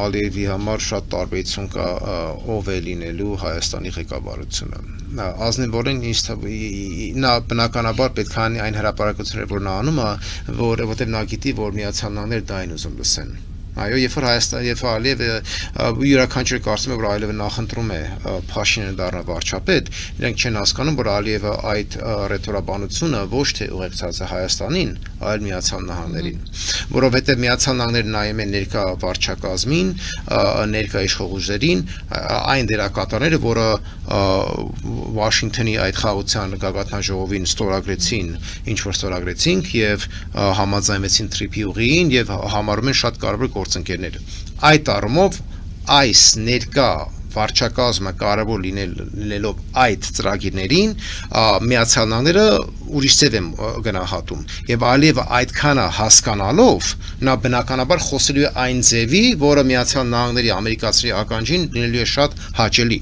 Ալիևի համար շատ տարբերություն կա ով է լինելու Հայաստանի ղեկավարությունը։ Ազնիվորեն նա բնականաբար պետք է անի այն հրապարակությունները, որ նա անում է, որովհետև նա գիտի, որ Միացյալ Նահանգները դա են ուզում լսեն։ Այո, երբ որ Ալիևը յուրաքանչյուր կարծում է, որ Ալիևը նախընտրում է Փաշինյանը դառնա վարչապետ, իրենք չեն հասկանում, որ Ալիևը այդ ռետորաբանությունը ոչ թե ուղեկցած է Հայաստանին, այլ Միացյալ Նահանգներին, որովհետև Միացյալ Նահանգները նայում են ներկա վարչակազմին, ներկա իշխող ուժերին, այն դերակատարները, որը Վաշինգտոնի այդ խաղաղության գագաթնաժողովին ստորագրեցինք եւ համաձայնվեցին Թրիփի ուղիին եւ համարում են շատ կարևոր գործընկերներ։ Այդ առումով այս ներկա վարչակազմը կարևոր լինելով այդ ծրագիրներին Միացյալ Նահանգները ուրիշ ձև են գնահատում եւ Ալիևը այդքանը հասկանալով նա բնականաբար խոսելու է այն ձևի, որը Միացյալ Նահանգների ամերիկացիների ականջին լինելու է շատ հաճելի։